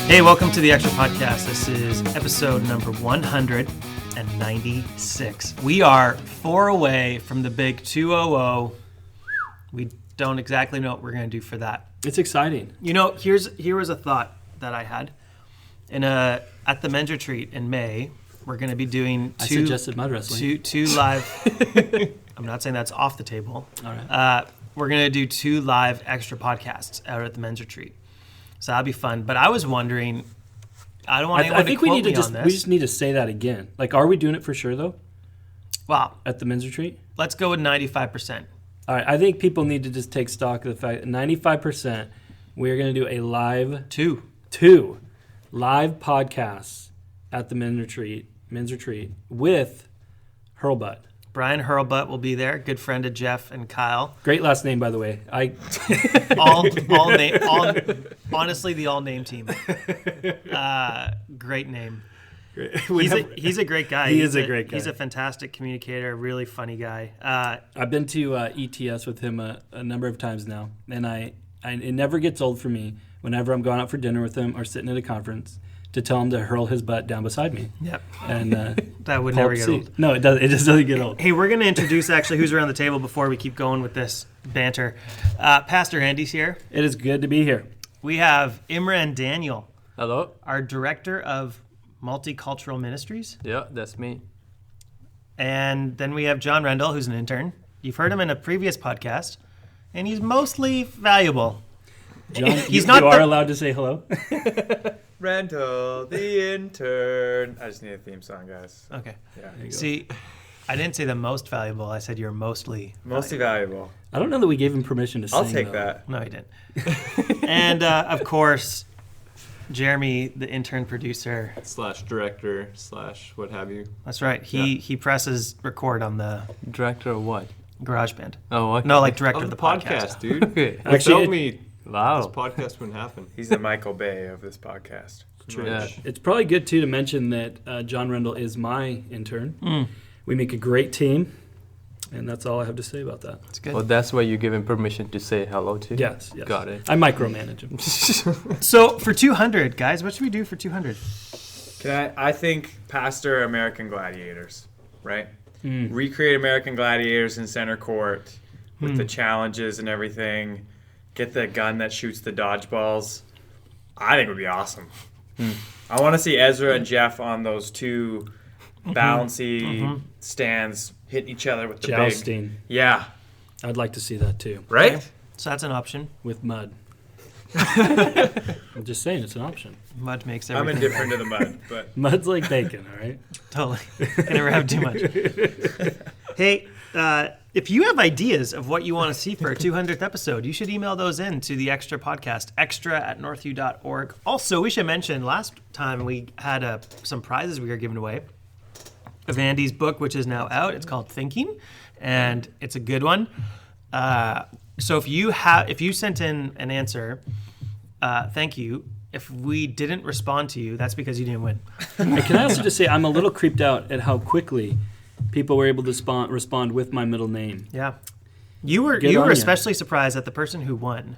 Hey, welcome to the Extra Podcast. This is episode number 196. We are 4 away from the big 200. We don't exactly know what we're going to do for that. It's exciting. You know, here was a thought that I had. At the men's retreat in May, we're going to be doing I suggested mud wrestling. two live. I'm not saying that's off the table. All right. We're going to do 2 live extra podcasts out at the men's retreat. So that'll be fun. But I was wondering, I don't want anyone to quote me on this. We just need to say that again. Like, are we doing it for sure, though? Well, at the men's retreat? Let's go with 95%. All right. I think people need to just take stock of the fact that 95%, we're going to do a live... Two live podcasts at the men's retreat with Hurlbutt. Brian Hurlbutt will be there, good friend of Jeff and Kyle. Great last name, by the way. Honestly, the all-name team. Great name. He's a great guy. He's a great guy. He's a fantastic communicator, really funny guy. I've been to ETS with him a number of times now, and it never gets old for me whenever I'm going out for dinner with him or sitting at a conference to tell him to hurl his butt down beside me. Yep. And that would never get old. No, it doesn't. It just doesn't get old. Hey, we're going to introduce actually who's around the table before we keep going with this banter. Pastor Andy's here. It is good to be here. We have Imran Daniel. Hello. Our Director of Multicultural Ministries. Yeah, that's me. And then we have John Rendell, who's an intern. You've heard him in a previous podcast, and he's mostly valuable. John, you are allowed to say hello. Rendell, the intern. I just need a theme song, guys. Okay. Yeah. See, I didn't say the most valuable. I said you're mostly valuable. I don't know that we gave him permission to sing. I'll take though. that. No, he didn't. And, of course, Jeremy, the intern producer. / director / what have you. That's right. He presses record on the Director of what? GarageBand. Oh, okay. No, like director of the podcast. dude. Okay. Actually, Without me, wow. this podcast wouldn't happen. He's the Michael Bay of this podcast. True. Yeah. It's probably good, too, to mention that John Rendell is my intern. We make a great team, and that's all I have to say about that. That's good. Well, that's why you give him permission to say hello to. Yes. Got it. I micromanage him. So for 200, guys, what should we do for 200? I think Pastor American Gladiators, right? Recreate American Gladiators in center court with the challenges and everything. Get the gun that shoots the dodgeballs. I think it would be awesome. I want to see Ezra and Jeff on those 2 bouncy stands hitting each other with the Jousting. big... Yeah. I'd like to see that, too. Right? Okay. So that's an option. With mud. I'm just saying, it's an option. Mud makes I'm everything. indifferent to the mud, but... Mud's like bacon, all right? Totally. Can never have too much. Hey, if you have ideas of what you want to see for our 200th episode, you should email those in to the Extra Podcast, extra@northview.org. Also, we should mention, last time we had some prizes we were giving away of Andy's book, which is now out. It's called Thinking, and it's a good one. So if you sent in an answer, thank you. If we didn't respond to you, that's because you didn't win. And can I also just say I'm a little creeped out at how quickly people were able to respond with my middle name. Yeah. You were especially surprised at the person who won.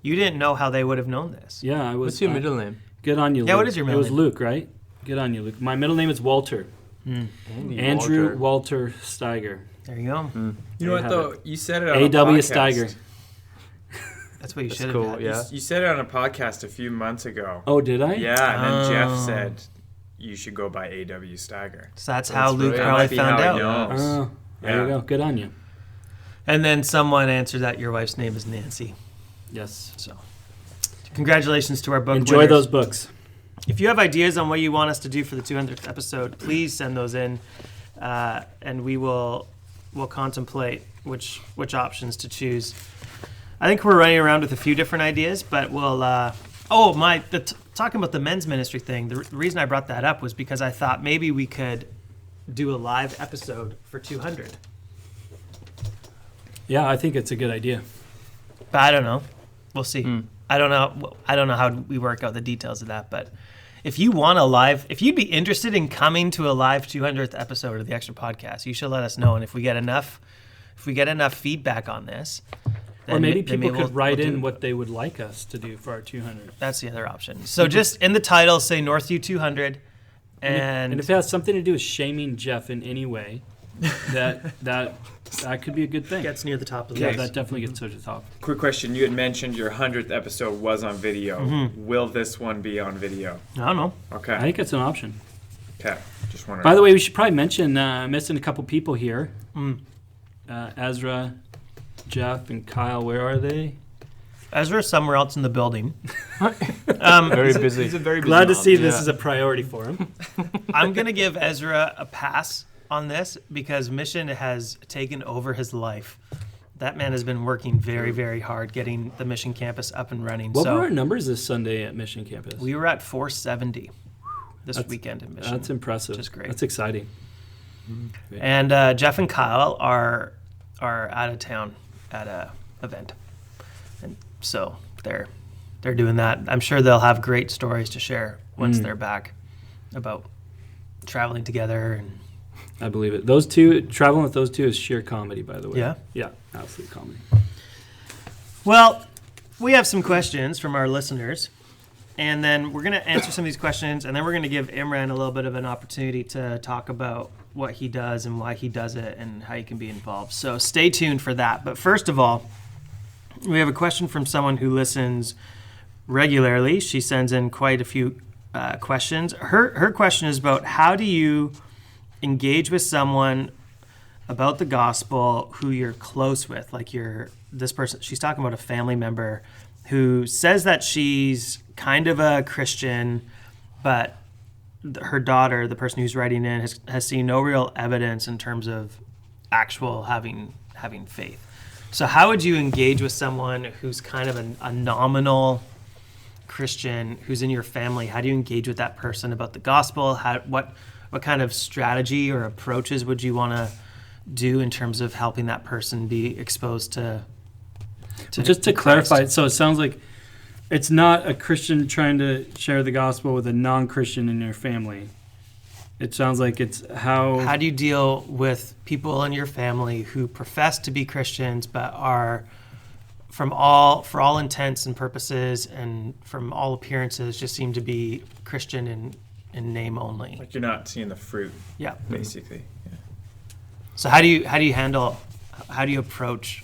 You didn't know how they would have known this. Yeah, I was. What's your middle name? Good on you, Luke. Yeah, what is your middle name? It was Luke, right? Good on you, Luke. My middle name is Walter. Andrew Walter Steiger. There you go. You know what, though? You said it on a A.W. podcast. Steiger. That's what you should have cool, had. yeah. You said it on a podcast a few months ago. Oh, did I? Yeah, and then Jeff said you should go by A.W. Steiger. So that's how Luke That probably might be found how he out. knows. Oh, there you go. Good on you. And then someone answered that your wife's name is Nancy. Yes. So congratulations to our book Enjoy winners. those books. If you have ideas on what you want us to do for the 200th episode, please send those in, and we'll contemplate which options to choose. I think we're running around with a few different ideas, but we'll. Talking about the men's ministry thing. The reason I brought that up was because I thought maybe we could do a live episode for 200. Yeah, I think it's a good idea. But I don't know. We'll see. I don't know how we work out the details of that, but if you'd be interested in coming to a live 200th episode of the Extra Podcast, you should let us know. And if we get enough feedback on this, then or maybe then people could write we'll in what they would like us to do for our 200. That's the other option. So just in the title, say Northview 200. And if it has something to do with shaming Jeff in any way, that could be a good thing. Gets near the top of the Yeah, list. that definitely gets to the top. Quick question. You had mentioned your 100th episode was on video. Mm-hmm. Will this one be on video? I don't know. Okay. I think it's an option. Okay. Just wondering. By the way, we should probably mention missing a couple people here. Ezra, Jeff, and Kyle. Where are they? Ezra's somewhere else in the building. Very busy. He's a very busy Glad to mom. see this is a priority for him. I'm going to give Ezra a pass on this because mission has taken over his life. That man has been working very, very hard getting the Mission Campus up and running. What were our numbers this Sunday at Mission Campus? We were at 470 this weekend in Mission. That's impressive. Which is great. That's exciting. And Jeff and Kyle are out of town at a event, and so they're doing that. I'm sure they'll have great stories to share once they're back about traveling together. And I believe it. Those two, traveling with those two is sheer comedy, by the way. Yeah? Yeah, absolute comedy. well, we have some questions from our listeners, and then we're going to answer some of these questions, and then we're going to give Imran a little bit of an opportunity to talk about what he does and why he does it and how you can be involved. So stay tuned for that. But first of all, we have a question from someone who listens regularly. She sends in quite a few questions. Her question is about how do you engage with someone about the gospel who you're close with, like this person. She's talking about a family member who says that she's kind of a Christian, but her daughter, the person who's writing in, has seen no real evidence in terms of actual having faith. So how would you engage with someone who's kind of a nominal Christian who's in your family? How do you engage with that person about the gospel? What kind of strategy or approaches would you want to do in terms of helping that person be exposed to Just to Christ? clarify, so it sounds like it's not a Christian trying to share the gospel with a non-Christian in your family. It sounds like it's How do you deal with people in your family who profess to be Christians but are, for all intents and purposes and from all appearances, just seem to be Christian in name only? Like you're not seeing the fruit, Yeah. basically. Yeah. So how do you approach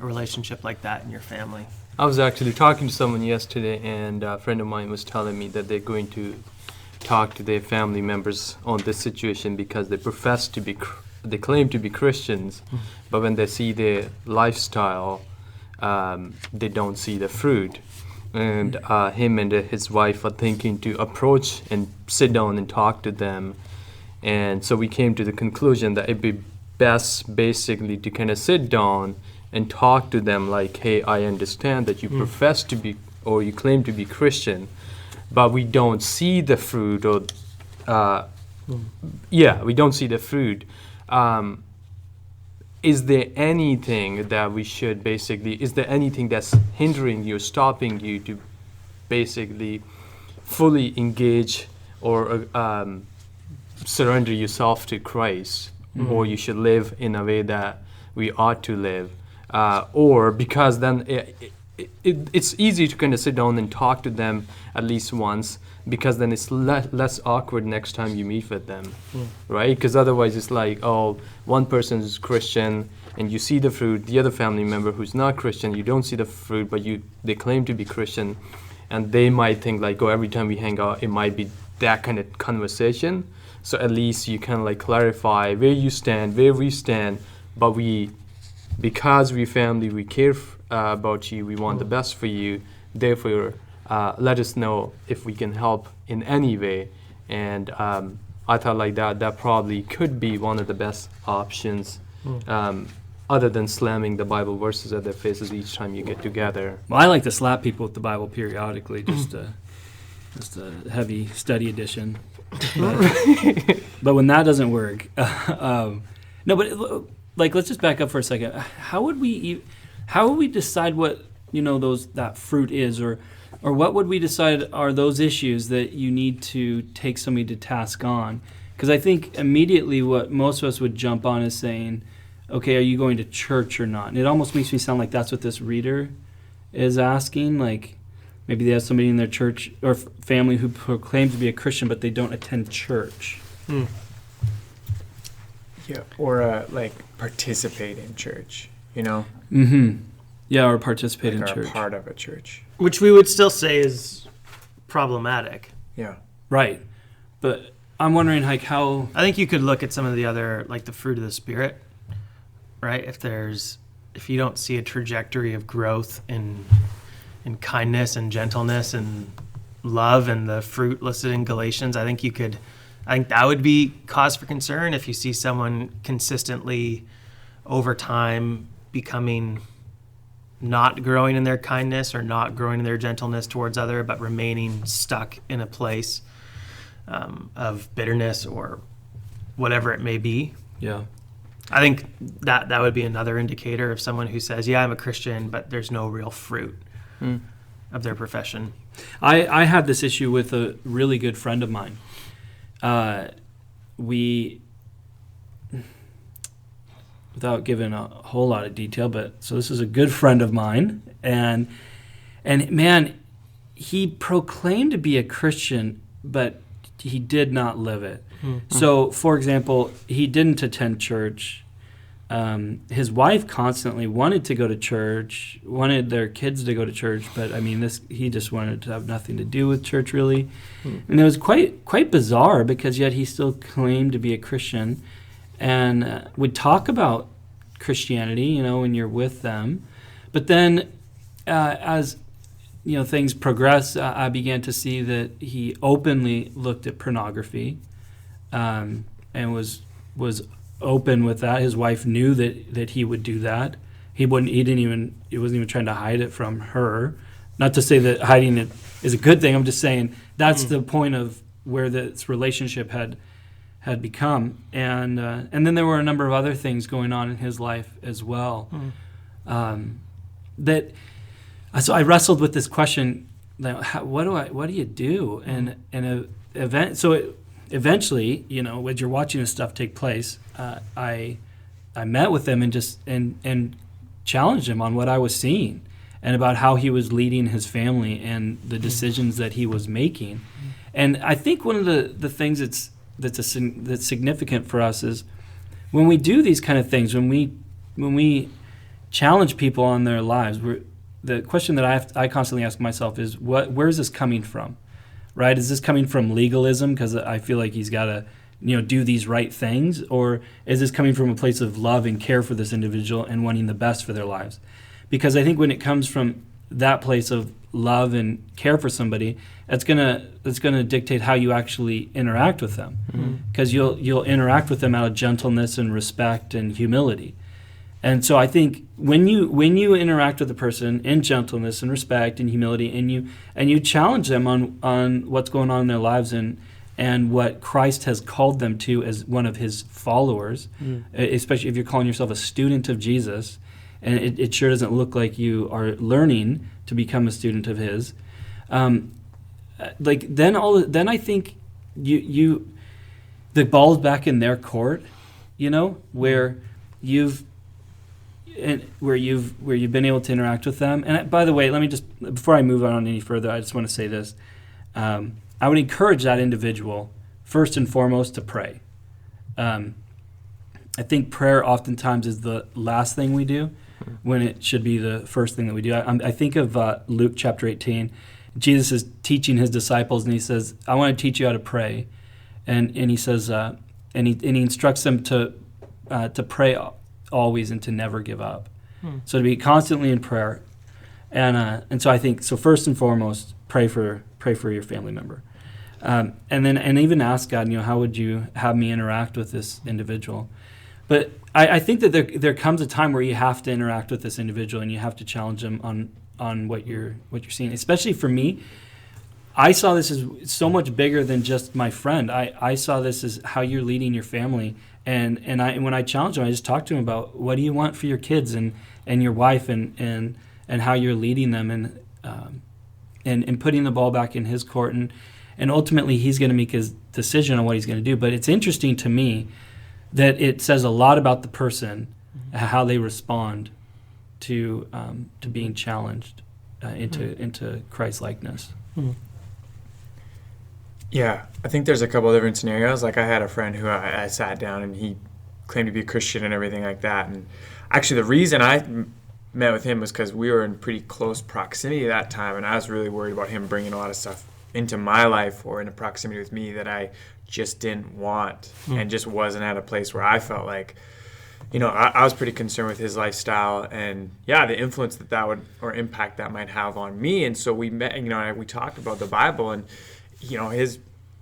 a relationship like that in your family? I was actually talking to someone yesterday, and a friend of mine was telling me that they're going to talk to their family members on this situation because they they claim to be Christians, but when they see their lifestyle, they don't see the fruit. And him and his wife are thinking to approach and sit down and talk to them. And so we came to the conclusion that it'd be best basically to kind of sit down and talk to them like, hey, I understand that you profess to be, or you claim to be Christian, but we don't see the fruit, or we don't see the fruit. Is there anything that is there anything that's hindering you, stopping you to basically fully engage or surrender yourself to Christ, or you should live in a way that we ought to live? Or because then it's easy to kind of sit down and talk to them at least once, because then it's less awkward next time you meet with them, right? Because otherwise it's like, oh, one person is Christian and you see the fruit, the other family member who's not Christian, you don't see the fruit, but they claim to be Christian, and they might think like, oh, every time we hang out, it might be that kind of conversation. So at least you can like clarify where you stand, where we stand, but because we're family, we care about you, we want the best for you, therefore let us know if we can help in any way. And I thought like that probably could be one of the best options, other than slamming the Bible verses at their faces each time you get together. Well, I like to slap people with the Bible periodically, just a heavy study edition. But when that doesn't work, like, let's just back up for a second. How would we decide what that fruit is, or or what would we decide are those issues that you need to take somebody to task on? Because I think immediately what most of us would jump on is saying, okay, are you going to church or not? And it almost makes me sound like that's what this reader is asking. Like maybe they have somebody in their church or family who proclaims to be a Christian, but they don't attend church. Yeah, or like participate in church, you know? Mm-hmm. Yeah, or participate Like in are church. a part of a church. Which we would still say is problematic. Yeah. Right. But I'm wondering like how... I think you could look at some of the other, like the fruit of the Spirit, right? If you don't see a trajectory of growth in kindness and gentleness and love and the fruit listed in Galatians, I think that would be cause for concern if you see someone consistently over time becoming not growing in their kindness or not growing in their gentleness towards other, but remaining stuck in a place of bitterness or whatever it may be. Yeah. I think that would be another indicator of someone who says, yeah, I'm a Christian, but there's no real fruit of their profession. I had this issue with a really good friend of mine. Without giving a whole lot of detail, so this is a good friend of mine, and man, he proclaimed to be a Christian, but he did not live it. Mm-hmm. So, for example, he didn't attend church. His wife constantly wanted to go to church, wanted their kids to go to church, but I mean, he just wanted to have nothing to do with church, really. Mm-hmm. And it was quite bizarre because yet he still claimed to be a Christian. And would talk about Christianity, you know, when you're with them. But then as, you know, things progressed, I began to see that he openly looked at pornography and was open with that. His wife knew that he would do that. He wasn't even trying to hide it from her. Not to say that hiding it is a good thing. I'm just saying that's the point of where this relationship had become, and then there were a number of other things going on in his life as well. So I wrestled with this question: what do you do? Eventually, you know, as you're watching this stuff take place, I met with him and challenged him on what I was seeing and about how he was leading his family and the decisions that he was making. And I think one of the things that's significant for us is when we do these kind of things, when we challenge people on their lives, the question that I constantly ask myself is, where is this coming from? Right? Is this coming from legalism because I feel like he's got to, you know, do these right things, or is this coming from a place of love and care for this individual and wanting the best for their lives? Because I think when it comes from that place of love and care for somebody, it's gonna dictate how you actually interact with them, because you'll interact with them out of gentleness and respect and humility. And so I think when you interact with a person in gentleness and respect and humility, and you challenge them on what's going on in their lives and what Christ has called them to as one of his followers, especially if you're calling yourself a student of Jesus, and it sure doesn't look like you are learning to become a student of his. Then I think you the ball's back in their court, you know, where you've been able to interact with them. And by the way, let me just, before I move on any further, I just want to say this. I would encourage that individual first and foremost to pray. I think prayer oftentimes is the last thing we do when it should be the first thing that we do. I think of Luke chapter 18. Jesus is teaching his disciples, and he says, I want to teach you how to pray. And he says, and he instructs them to pray always and to never give up. So to be constantly in prayer. And so I think, so first and foremost, pray for your family member. And even ask God, you know, how would you have me interact with this individual? But I think that there comes a time where you have to interact with this individual and you have to challenge them on what you're seeing. Especially for me, I saw this as so much bigger than just my friend. I saw this as how you're leading your family. And when I challenged him, I just talked to him about what do you want for your kids and your wife and how you're leading them. and putting the ball back in his court, and ultimately he's going to make his decision on what he's going to do. But it's interesting to me that it says a lot about the person, how they respond to being challenged into Christ likeness. Yeah, I think there's a couple of different scenarios. Like I had a friend who I sat down and he claimed to be a Christian and everything like that. And actually the reason I met with him was because we were in pretty close proximity at that time, and I was really worried about him bringing a lot of stuff into my life or into proximity with me that I just didn't want and just wasn't at a place where I felt like, I was pretty concerned with his lifestyle and the influence that would or impact that might have on me. And so we met, we talked about the Bible, and his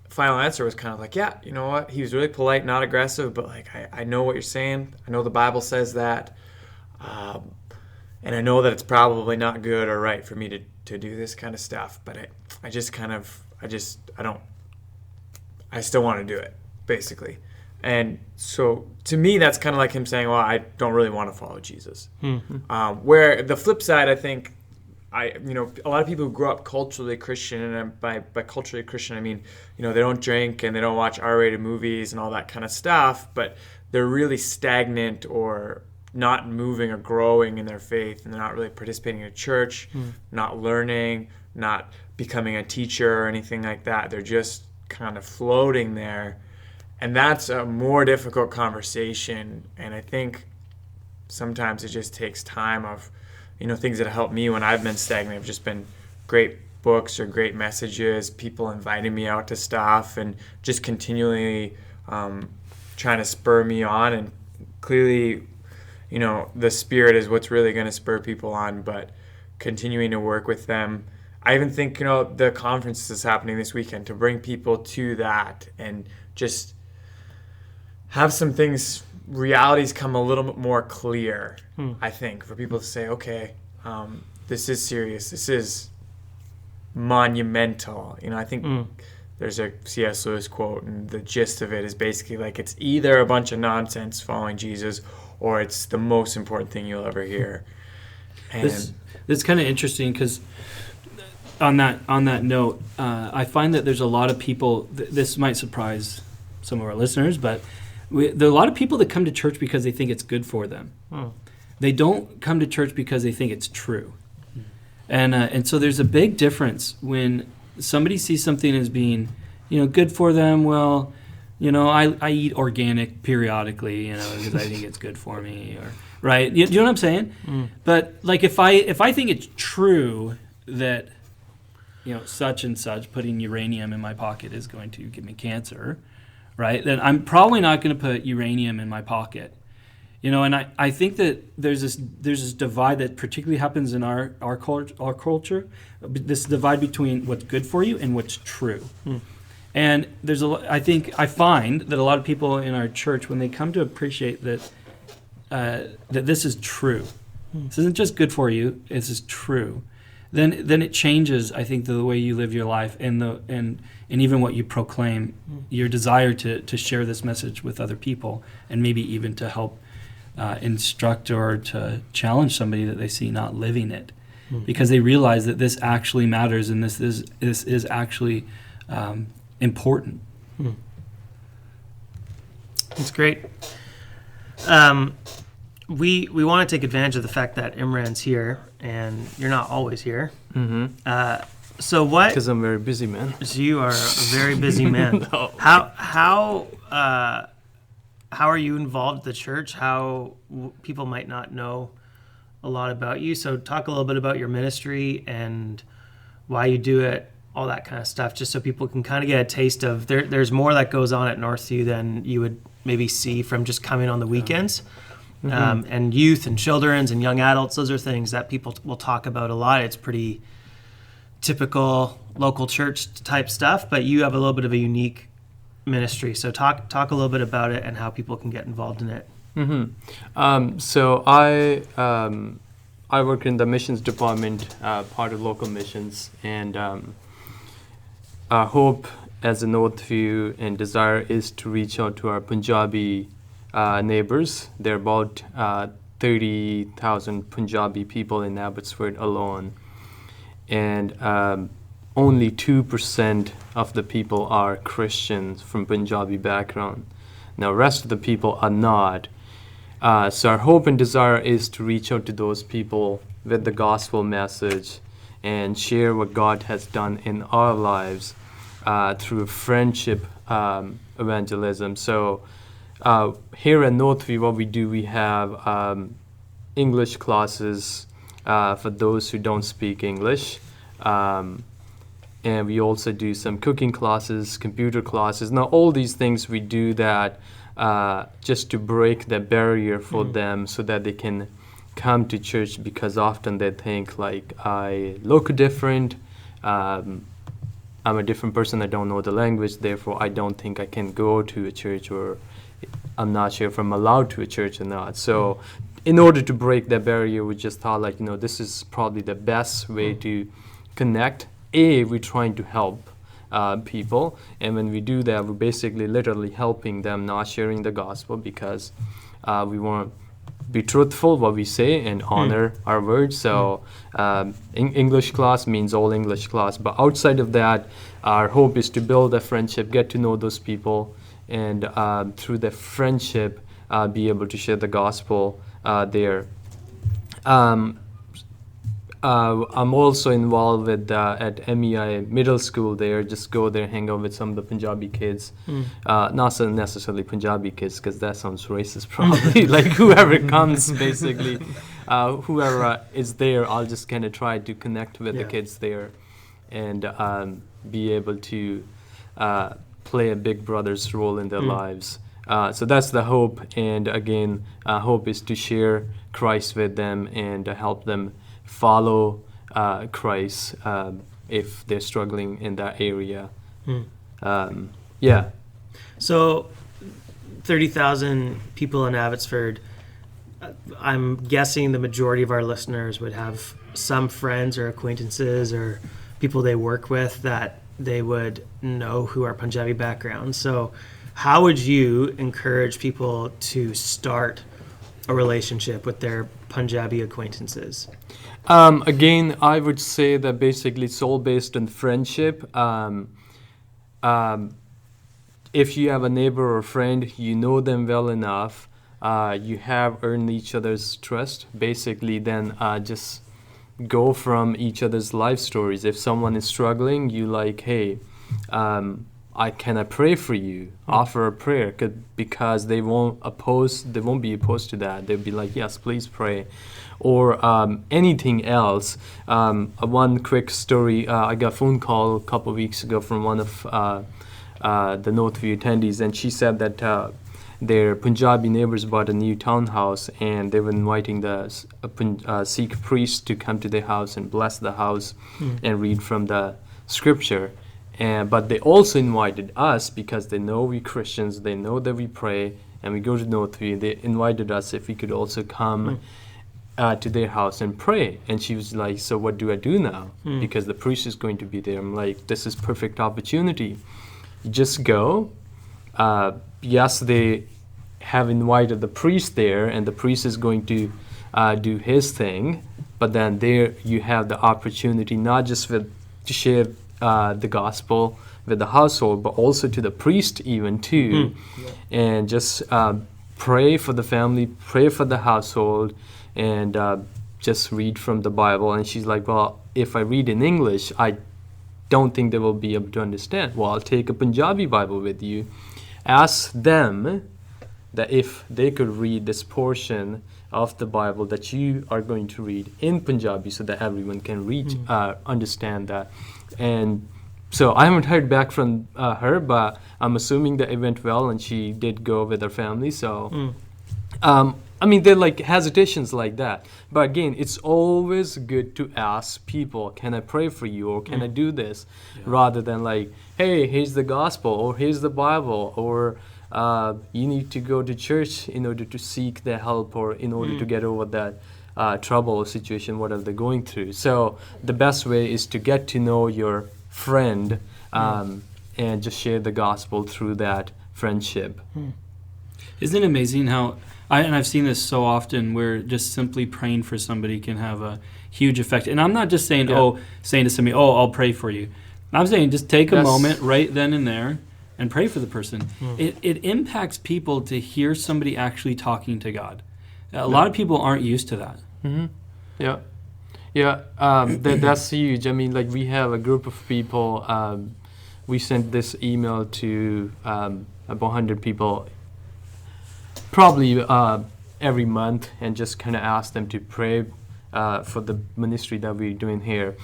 final answer was kind of like, you know what, he was really polite, not aggressive, but like I know what you're saying. I know the Bible says that, and I know that it's probably not good or right for me to do this kind of stuff, but I still want to do it, basically. And so to me, that's kind of like him saying, well, I don't really want to follow Jesus. Where the flip side, I think, a lot of people who grow up culturally Christian, and by culturally Christian, I mean, they don't drink and they don't watch R-rated movies and all that kind of stuff, but they're really stagnant or not moving or growing in their faith, and they're not really participating in a church, not learning, not becoming a teacher or anything like that. They're just kind of floating there. And that's a more difficult conversation. And I think sometimes it just takes time of, things that help me when I've been stagnant have just been great books or great messages, people inviting me out to stuff, and just continually trying to spur me on. And clearly, the Spirit is what's really going to spur people on, but continuing to work with them. I even think, the conference is happening this weekend to bring people to that and just have some things, realities come a little bit more clear, I think, for people to say, okay, this is serious. This is monumental. I think there's a C.S. Lewis quote, and the gist of it is basically like it's either a bunch of nonsense following Jesus or it's the most important thing you'll ever hear. And This is kind of interesting because on that note, I find that there's a lot of people, this might surprise some of our listeners, but there are a lot of people that come to church because they think it's good for them. They don't come to church because they think it's true. And so there's a big difference when somebody sees something as being, good for them. Well, I eat organic periodically, because I think it's good for me, or right. You know what I'm saying? But like if I think it's true that such and such, putting uranium in my pocket is going to give me cancer, right? Then I'm probably not going to put uranium in my pocket. And I think that there's this divide that particularly happens in our culture, this divide between what's good for you and what's true. And I find that a lot of people in our church, when they come to appreciate that that this is true, this isn't just good for you, this is true, then it changes, I think, the way you live your life and even what you proclaim, your desire to share this message with other people, and maybe even to help instruct or to challenge somebody that they see not living it, because they realize that this actually matters and this is actually important. That's great. We want to take advantage of the fact that Imran's here and you're not always here. So what? Because I'm a very busy man. So you are a very busy man. No. How are you involved with the church? How people might not know a lot about you. So talk a little bit about your ministry and why you do it, all that kind of stuff, just so people can kind of get a taste of there's more that goes on at Northview than you would maybe see from just coming on the weekends. And youth and children's and young adults, those are things that people will talk about a lot. It's pretty typical local church type stuff, but you have a little bit of a unique ministry. So talk a little bit about it and how people can get involved in it. So I work in the missions department, part of local missions, and our hope as a Northview and desire is to reach out to our Punjabi neighbors. There are about 30,000 Punjabi people in Abbotsford alone. and only 2% of the people are Christians from Punjabi background. Now, rest of the people are not. So our hope and desire is to reach out to those people with the gospel message and share what God has done in our lives through friendship evangelism. So here at Northview, what we do, we have English classes for those who don't speak English. And we also do some cooking classes, computer classes. Now, all these things we do that just to break the barrier for them so that they can come to church, because often they think like, I look different, I'm a different person, I don't know the language, therefore I don't think I can go to a church, or I'm not sure if I'm allowed to a church or not. So in order to break that barrier, we just thought like, this is probably the best way to connect. We're trying to help people, and when we do that, we're basically literally helping them, not sharing the gospel, because we want to be truthful what we say and honor our words. So English class means all English class, but outside of that, our hope is to build a friendship, get to know those people, and through the friendship be able to share the gospel there. I'm also involved with at MEI Middle School there. Just go there, hang out with some of the Punjabi kids. Not so necessarily Punjabi kids, because that sounds racist probably. Like whoever comes, basically. Whoever is there, I'll just kind of try to connect with the kids there and be able to play a big brother's role in their lives. So that's the hope. And again, hope is to share Christ with them and help them follow Christ if they're struggling in that area. So 30,000 people in Abbotsford, I'm guessing the majority of our listeners would have some friends or acquaintances or people they work with that they would know who are Punjabi background. So how would you encourage people to start a relationship with their Punjabi acquaintances? Again, I would say that basically it's all based on friendship. If you have a neighbor or friend, you know them well enough, you have earned each other's trust, basically then just go from each other's life stories. If someone is struggling, you like, hey, can I pray for you? Offer a prayer, because they won't be opposed to that. They'll be like, yes, please pray. Or anything else. One quick story, I got a phone call a couple of weeks ago from one of the Northview attendees, and she said that their Punjabi neighbors bought a new townhouse, and they were inviting the Sikh priest to come to their house and bless the house and read from the scripture. But they also invited us, because they know we Christians, they know that we pray, and we go to Northview. They invited us if we could also come to their house and pray. And she was like, so what do I do now? Because the priest is going to be there. I'm like, this is perfect opportunity. You just go. Yes, they have invited the priest there, and the priest is going to do his thing. But then there you have the opportunity not just to share the gospel with the household, but also to the priest even too, and just pray for the family, pray for the household, and just read from the Bible. And she's like, well, if I read in English, I don't think they will be able to understand. Well, I'll take a Punjabi Bible with you. Ask them that if they could read this portion of the Bible that you are going to read in Punjabi, so that everyone can understand that. And so I haven't heard back from her, but I'm assuming that it went well, and she did go with her family. So, I mean, they're like hesitations like that. But again, it's always good to ask people, can I pray for you, or can I do this? Rather than like, hey, here's the gospel, or here's the Bible, or you need to go to church in order to seek the help, or in order to get over that trouble or situation, whatever they're going through. So the best way is to get to know your friend and just share the gospel through that friendship. Isn't it amazing how, and I've seen this so often, where just simply praying for somebody can have a huge effect. And I'm not just saying, saying to somebody, I'll pray for you. I'm saying just take a moment right then and there and pray for the person. It impacts people to hear somebody actually talking to God. A lot of people aren't used to that. Mm-hmm. Yeah. Yeah, that's huge. I mean, like, we have a group of people. We sent this email to about 100 people, probably every month, and just kind of ask them to pray for the ministry that we're doing here,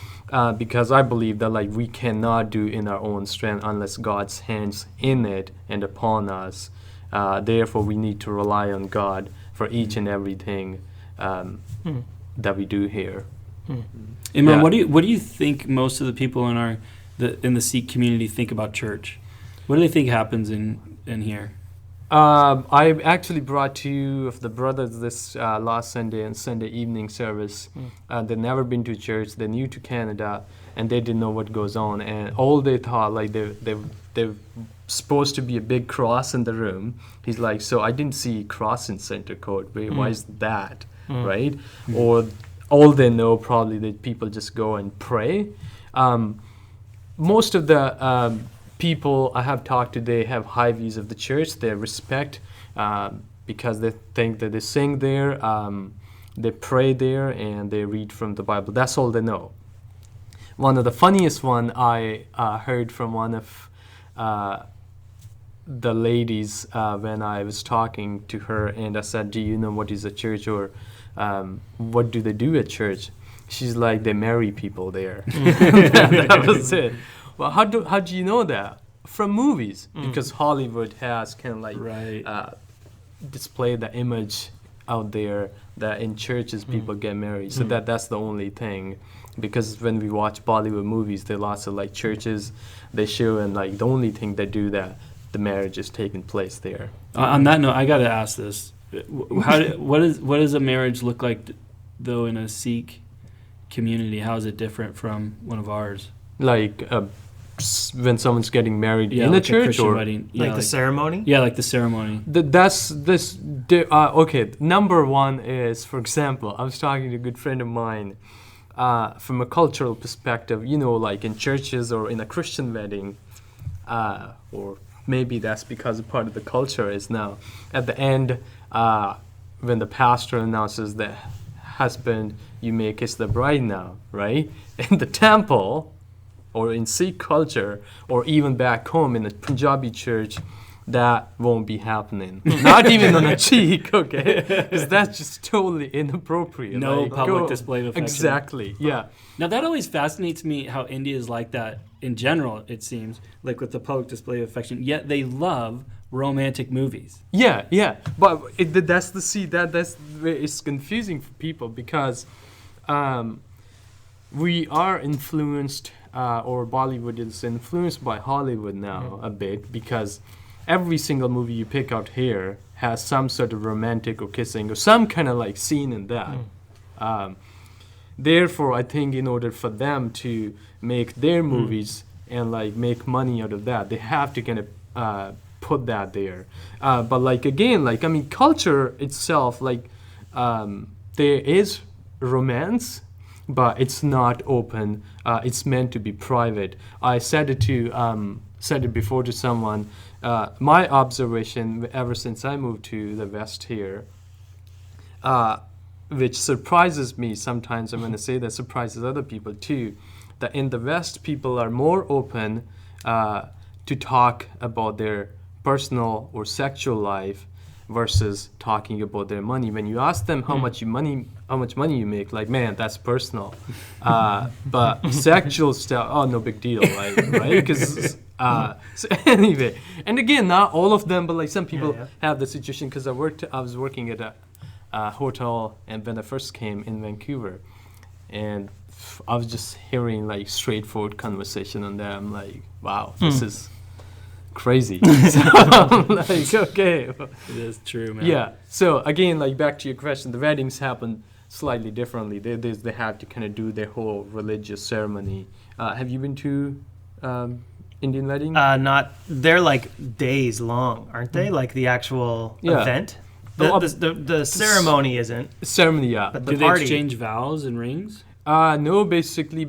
because I believe that, like, we cannot do in our own strength unless God's hands in it and upon us. Therefore, we need to rely on God for each and everything that we do here. Imran, what do you think most of the people in the Sikh community think about church? What do they think happens in here? I actually brought 2 of the brothers this last Sunday and Sunday evening service. They'd never been to church. They're new to Canada, and they didn't know what goes on. And all they thought, like, they're supposed to be a big cross in the room. He's like, so I didn't see cross in center court. Why is that, right? Or all they know probably that people just go and pray. Most of the people I have talked to, they have high views of the church. They respect because they think that they sing there, they pray there, and they read from the Bible. That's all they know. One of the funniest one I heard from one of the ladies when I was talking to her, and I said, do you know what is a church, or what do they do at church? She's like, they marry people there. That was it. Well, how do you know that? From movies, because Hollywood has kind of like displayed the image out there that in churches people get married. So that's the only thing. Because when we watch Bollywood movies, there are lots of like churches they show, and like the only thing they do that the marriage is taking place there. On that note, I got to ask this: what does a marriage look like, though, in a Sikh community? How is it different from one of ours? Like when someone's getting married in like a church, Christian or wedding, like the ceremony? Yeah, like the ceremony. Okay. Number one is, for example, I was talking to a good friend of mine. From a cultural perspective, like in churches or in a Christian wedding, or maybe that's because a part of the culture is now, at the end, when the pastor announces the husband, you may kiss the bride now, right? In the temple, or in Sikh culture, or even back home in a Punjabi church, that won't be happening. Not even on a cheek, okay? Because that's just totally inappropriate. No public display of affection. Exactly, yeah. Now, that always fascinates me, how India is like that in general, it seems, like with the public display of affection, yet they love romantic movies. Yeah. But it's confusing for people, because we are influenced, or Bollywood is influenced by Hollywood now a bit, because every single movie you pick out here has some sort of romantic or kissing or some kind of like scene in that. Therefore, I think in order for them to make their movies and like make money out of that, they have to kind of put that there. But like again, like I mean, culture itself, like there is romance, but it's not open. It's meant to be private. I said it before to someone. My observation ever since I moved to the West here, which surprises me sometimes, I'm going to say that surprises other people too, that in the West people are more open to talk about their personal or sexual life versus talking about their money. When you ask them how much money you make, like, man, that's personal. But sexual stuff, no big deal, like, right? Because so anyway, and again, not all of them, but like some people have the situation. Because I was working at a hotel, and when I first came in Vancouver, and I was just hearing like straightforward conversation on that. I'm like, wow, this is crazy. So I'm like, okay, it is true, man. Yeah. So again, like back to your question, the weddings happen slightly differently. They have to kind of do their whole religious ceremony. Have you been to Indian wedding? They're like days long, aren't they? Like the actual Yeah. event. Oh, The ceremony isn't, Ceremony, yeah. but the Do they party. exchange vows and rings? No, basically,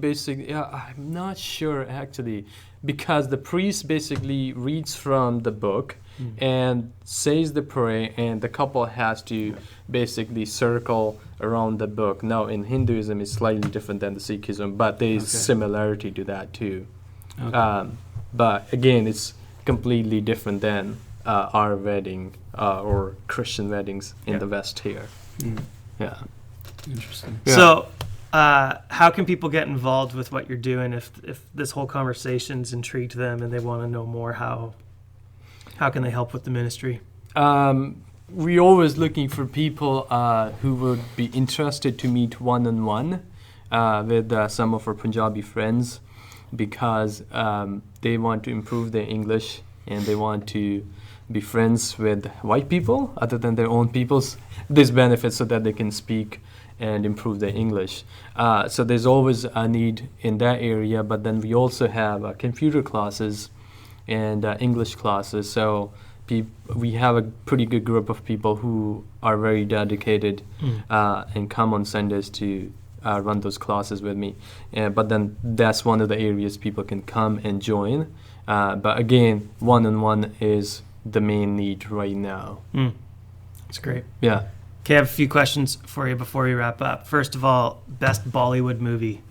yeah, I'm not sure actually, because the priest basically reads from the book and says the prayer, and the couple has to basically circle around the book. Now, in Hinduism, it's slightly different than the Sikhism, but there is similarity to that too. Okay. But again, it's completely different than our wedding or Christian weddings in the West here. Yeah. Interesting. Yeah. So, how can people get involved with what you're doing if this whole conversation's intrigued them and they want to know more? How can they help with the ministry? We're always looking for people who would be interested to meet one-on-one with some of our Punjabi friends, because they want to improve their English and they want to be friends with white people other than their own people's. There's benefits so that they can speak and improve their English. So there's always a need in that area, but then we also have computer classes and English classes. So we have a pretty good group of people who are very dedicated and come on Sundays to run those classes with me. But then that's one of the areas people can come and join. But again, one-on-one is the main need right now. That's great. Yeah. Okay, I have a few questions for you before we wrap up. First of all, best Bollywood movie.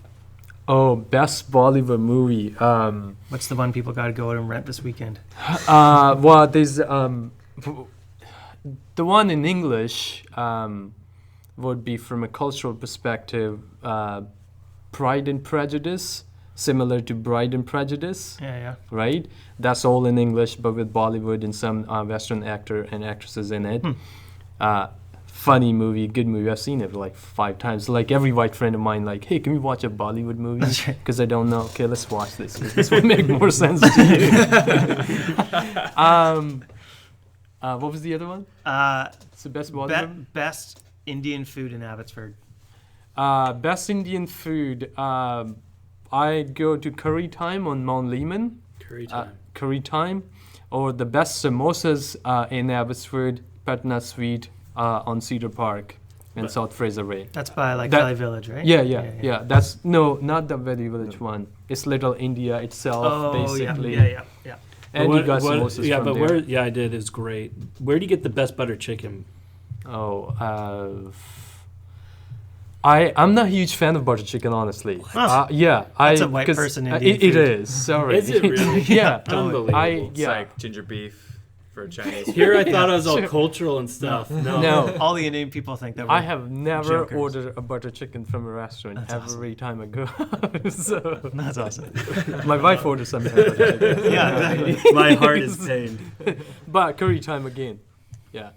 Oh, best Bollywood movie. What's the one people got to go out and rent this weekend? Well, there's the one in English would be, from a cultural perspective, Pride and Prejudice, similar to Bride and Prejudice, Yeah. right? That's all in English, but with Bollywood and some Western actor and actresses in it. Funny movie, good movie. I've seen it like 5 times. Like every white friend of mine, like, hey, can we watch a Bollywood movie? That's right. Because I don't know. Okay, let's watch this. 'Cause this would make more sense to you. What was the other one? It's the best Bollywood. Best Indian food in Abbotsford. Best Indian food. I go to Curry Time on Mount Lehman. Curry Time, or the best samosas in Abbotsford, Patna Sweet on Cedar Park in South Fraser Way. That's by like That- Valley Village, right? Yeah. That's not the Valley Village one. It's Little India itself, Oh, basically. yeah. And you got samosas yeah, from but there. where? Yeah, I did. It's great. Where do you get the best butter chicken? I'm not a huge fan of butter chicken, honestly. Yeah, That's a white 'cause, person Indian it food. is. Sorry. Is it really? Yeah. Unbelievable. It's like ginger beef for Chinese. Here I thought it was all cultural and stuff. No. No. All the Indian people think that we're I have never jokers. ordered a butter chicken from a restaurant That's every time I go. So That's awesome. my wife orders some butter chicken. Yeah, exactly. My heart is pained. But Curry Time again. Yeah.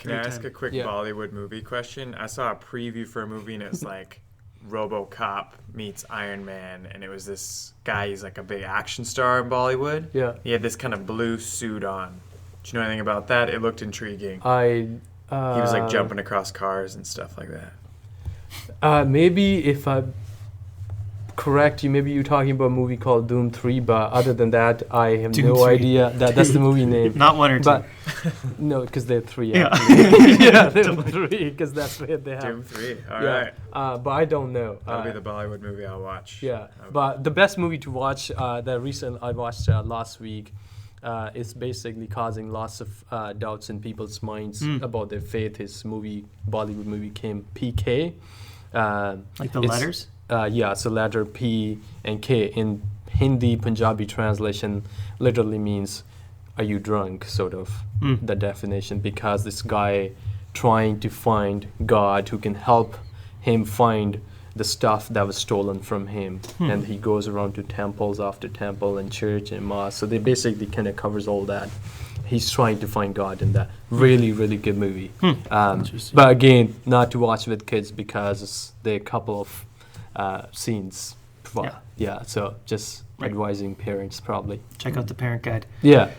Can I ask a quick Yeah. Bollywood movie question? I saw a preview for a movie and it's like RoboCop meets Iron Man, and it was this guy. He's like a big action star in Bollywood. Yeah. He had this kind of blue suit on. Do you know anything about that? It looked intriguing. He He was like jumping across cars and stuff like that. Maybe if I correct you, maybe you're talking about a movie called Doom 3, but other than that, I have Doom no 3. idea. That's the movie name. Not one or two. But no, because they're 3. Yeah. Actually. Yeah, they're 3 because that's where they have. Doom 3. All Yeah. right. But I don't know. That'll be the Bollywood movie I'll watch. Yeah, but the best movie to watch that I watched last week is basically causing lots of doubts in people's minds about their faith. His Bollywood movie came PK. Like the it's- letters? Yeah, so letter P and K in Hindi Punjabi translation literally means "are you drunk?" sort of the definition, because this guy trying to find God who can help him find the stuff that was stolen from him, and he goes around to temples after temple and church and mosque. So they basically kind of covers all that. He's trying to find God in that. Really, really good movie. Interesting. But again, not to watch with kids because there are a couple of scenes. Yeah, so just Right. advising parents probably. Check out the parent guide. Yeah.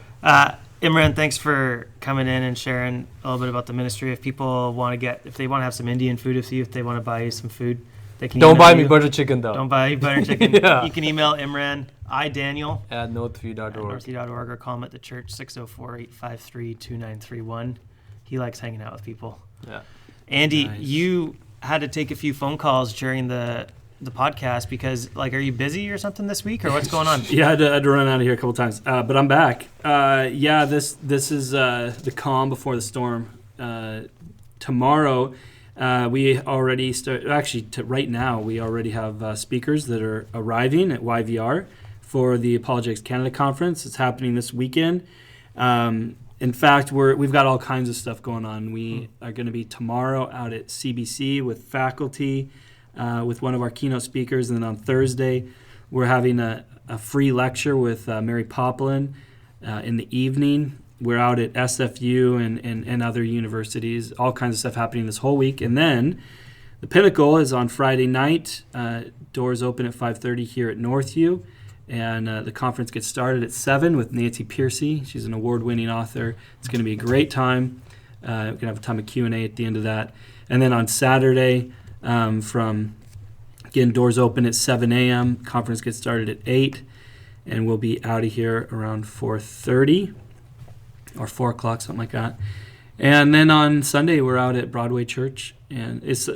Imran, thanks for coming in and sharing a little bit about the ministry. If people want to if they want to have some Indian food with you, if they want to buy you some food, They can Don't email buy me you. butter chicken though. Don't buy butter chicken. Yeah. You can email Imran, Daniel, At at northview.org. northview.org or call him at the church, 604-853-2931. He likes hanging out with people. Yeah. Andy, Nice. you had to take a few phone calls during the podcast because, like, are you busy or something this week, or what's going on? Yeah, I had to run out of here a couple times, but I'm back. This is the calm before the storm. Tomorrow, we already start. Actually, right now, we already have speakers that are arriving at YVR for the Apologetics Canada Conference. It's happening this weekend. In fact, we've got all kinds of stuff going on. We are going to be tomorrow out at CBC with faculty, with one of our keynote speakers, and then on Thursday, we're having a free lecture with Mary Poplin in the evening. We're out at SFU and other universities, all kinds of stuff happening this whole week. And then the Pinnacle is on Friday night. Doors open at 5:30 here at Northview. And the conference gets started at 7 with Nancy Piercy. She's an award-winning author. It's going to be a great time. We're going to have a time of Q&A at the end of that. And then on Saturday, doors open at 7 a.m. Conference gets started at 8. And we'll be out of here around 4:30 or 4 o'clock, something like that. And then on Sunday, we're out at Broadway Church. And it's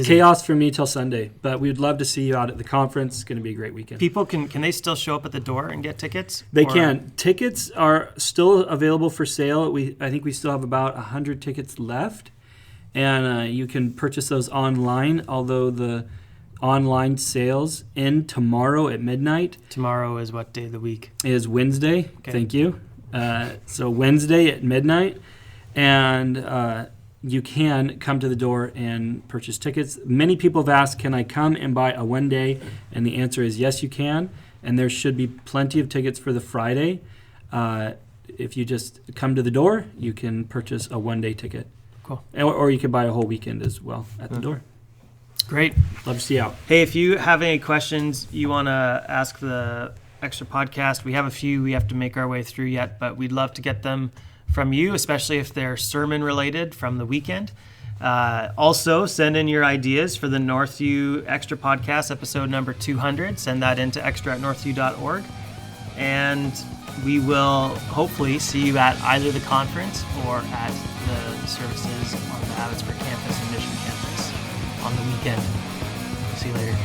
chaos for me till Sunday, but we'd love to see you out at the conference. It's going to be a great weekend. People, can they still show up at the door and get tickets? They can. Tickets are still available for sale. I think we still have about 100 tickets left, and you can purchase those online, although the online sales end tomorrow at midnight. Tomorrow is what day of the week? Is Wednesday. Okay. Thank you. So Wednesday at midnight, and you can come to the door and purchase tickets. Many people have asked, can I come and buy a one day? And the answer is yes, you can. And there should be plenty of tickets for the Friday. If you just come to the door, you can purchase a one day ticket. Cool. Or you can buy a whole weekend as well at the door. Great. Love to see you out. Hey, if you have any questions you want to ask the Extra podcast, we have a few we have to make our way through yet, but we'd love to get them from you, especially if they're sermon related from the weekend. Also, send in your ideas for the Northview Extra podcast, episode number 200. Send that into extra@northview.org. And we will hopefully see you at either the conference or at the services on the Abbotsford campus and Mission campus on the weekend. See you later.